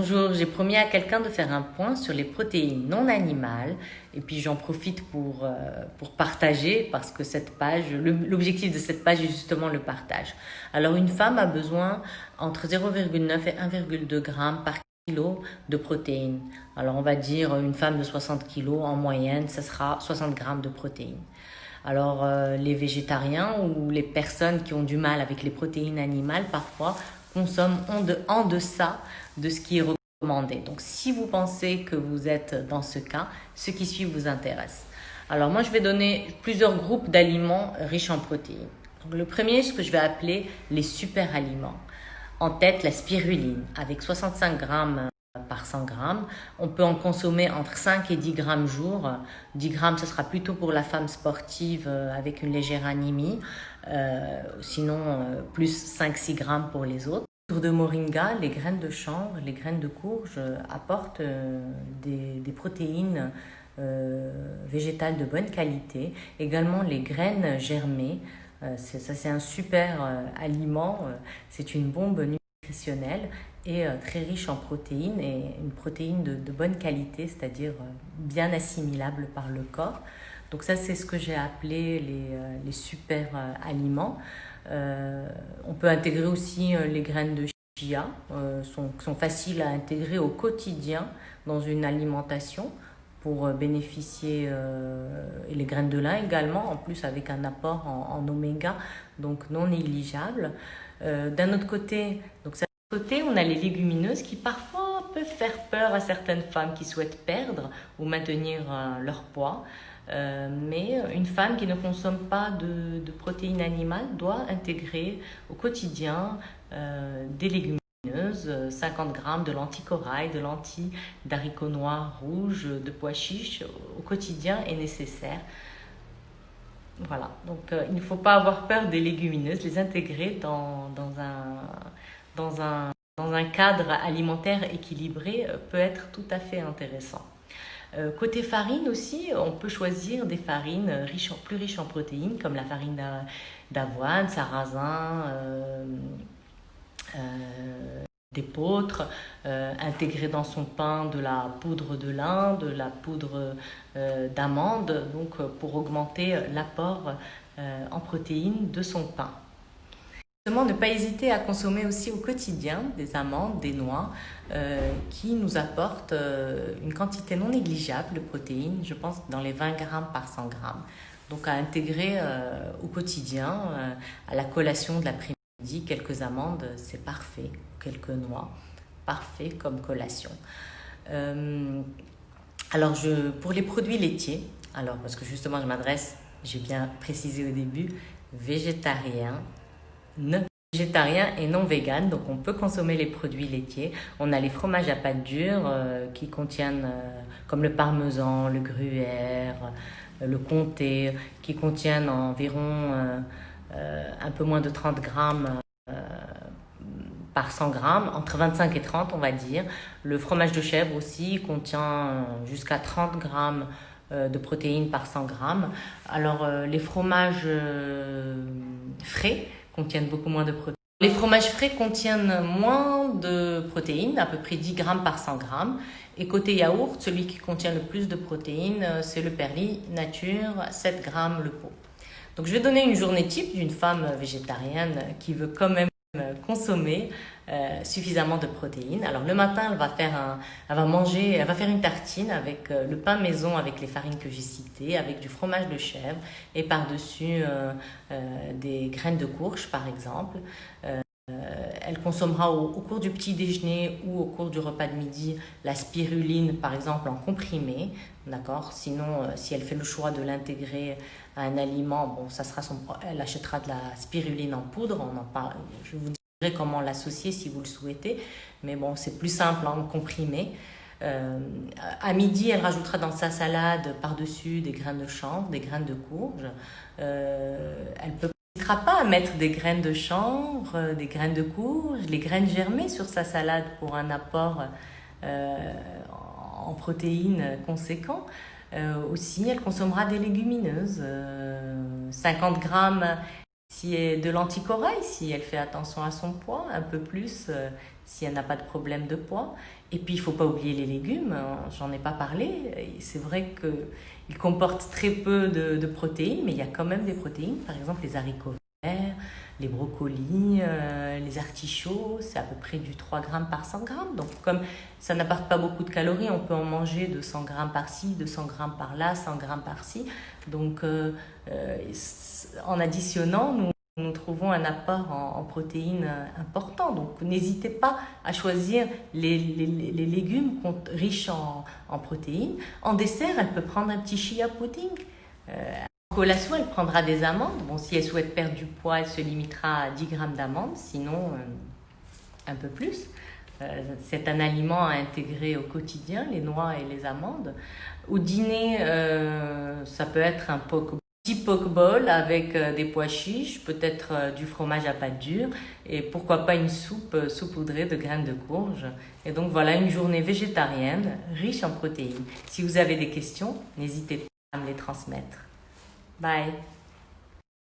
Bonjour, j'ai promis à quelqu'un de faire un point sur les protéines non animales et puis j'en profite pour partager parce que cette page, l'objectif de cette page est justement le partage. Alors une femme a besoin entre 0,9 et 1,2 grammes par kilo de protéines. Alors on va dire une femme de 60 kilos en moyenne, ça sera 60 grammes de protéines. Alors les végétariens ou les personnes qui ont du mal avec les protéines animales parfois consomment en deçà de ce qui est recommandé. Donc si vous pensez que vous êtes dans ce cas, ce qui suit vous intéresse. Alors moi je vais donner plusieurs groupes d'aliments riches en protéines. Donc, le premier, ce que je vais appeler les super aliments. En tête, la spiruline avec 65 grammes par 100 grammes. On peut en consommer entre 5 et 10 grammes jour. 10 grammes, ce sera plutôt pour la femme sportive avec une légère anémie. Sinon, plus 5-6 grammes pour les autres. Autour de moringa, les graines de chanvre, les graines de courge apportent des protéines végétales de bonne qualité. Également, les graines germées. C'est un super aliment. C'est une bombe nutritionnelle et très riche en protéines et une protéine de bonne qualité, c'est-à-dire bien assimilable par le corps. Donc ça, c'est ce que j'ai appelé les super aliments. On peut intégrer aussi les graines de chia, sont faciles à intégrer au quotidien dans une alimentation pour bénéficier, et les graines de lin également, en plus avec un apport en oméga, donc non négligeable. D'un autre côté, on a les légumineuses qui parfois peuvent faire peur à certaines femmes qui souhaitent perdre ou maintenir leur poids. Mais une femme qui ne consomme pas de protéines animales doit intégrer au quotidien des légumineuses, 50 grammes de lentilles corail, de lentilles d'haricots noirs, rouges, de pois chiches au quotidien est nécessaire. Voilà, donc il ne faut pas avoir peur des légumineuses, les intégrer dans un cadre alimentaire équilibré peut être tout à fait intéressant. Côté farine aussi, on peut choisir des farines plus riches en protéines comme la farine d'avoine, sarrasin, d'épeautre, intégrer dans son pain de la poudre de lin, de la poudre d'amande, donc pour augmenter l'apport en protéines de son pain. Ne pas hésiter à consommer aussi au quotidien des amandes, des noix qui nous apportent une quantité non négligeable de protéines, je pense dans les 20 grammes par 100 grammes. Donc à intégrer au quotidien, à la collation de l'après-midi, quelques amandes, c'est parfait, quelques noix, parfait comme collation. Alors pour les produits laitiers, alors parce que justement j'ai bien précisé au début, végétarien, végétarien et non vegan, donc on peut consommer les produits laitiers. On a les fromages à pâte dure qui contiennent, comme le parmesan, le gruyère, le comté, qui contiennent environ un peu moins de 30 grammes par 100 grammes, entre 25 et 30 on va dire. Le fromage de chèvre aussi contient jusqu'à 30 grammes de protéines par 100 grammes. Alors les fromages frais contiennent beaucoup moins de protéines. Les fromages frais contiennent moins de protéines, à peu près 10 grammes par 100 grammes. Et côté yaourt, celui qui contient le plus de protéines, c'est le Perli Nature, 7 grammes le pot. Donc je vais donner une journée type d'une femme végétarienne qui veut quand même consommer suffisamment de protéines. Alors le matin, elle va faire une tartine avec le pain maison avec les farines que j'ai citées, avec du fromage de chèvre et par-dessus des graines de courge par exemple. Elle consommera au cours du petit déjeuner ou au cours du repas de midi la spiruline par exemple en comprimé, d'accord. Sinon, si elle fait le choix de l'intégrer à un aliment, bon, elle achètera de la spiruline en poudre. On en parle, je vous dirai comment l'associer si vous le souhaitez, mais bon, c'est plus simple en comprimé. À midi, elle rajoutera dans sa salade par-dessus des graines de chanvre, des graines de courge. Elle peut pas à mettre des graines de chanvre, des graines de courge, les graines germées sur sa salade pour un apport en protéines conséquent. Aussi, elle consommera des légumineuses, 50 grammes Si elle de l'anticorail, si elle fait attention à son poids, un peu plus si elle n'a pas de problème de poids. Et puis il ne faut pas oublier les légumes, hein, j'en ai pas parlé. C'est vrai qu'ils comportent très peu de protéines, mais il y a quand même des protéines. Par exemple, les haricots verts, les brocolis, les artichauts, c'est à peu près du 3 grammes par 100 grammes. Donc comme ça n'apporte pas beaucoup de calories, on peut en manger de 100 grammes par-ci, 200 grammes par-là, 100 grammes par-ci. Donc en additionnant, nous trouvons un apport en protéines important. Donc n'hésitez pas à choisir les légumes riches en protéines. En dessert, elle peut prendre un petit chia pudding. En collation, elle prendra des amandes. Bon, si elle souhaite perdre du poids, elle se limitera à 10 grammes d'amandes, sinon un peu plus. C'est un aliment à intégrer au quotidien, les noix et les amandes. Au dîner, ça peut être un petit poke bowl avec des pois chiches, peut-être du fromage à pâte dure et pourquoi pas une soupe saupoudrée de graines de courge. Et donc voilà une journée végétarienne riche en protéines. Si vous avez des questions, n'hésitez pas à me les transmettre. Bye!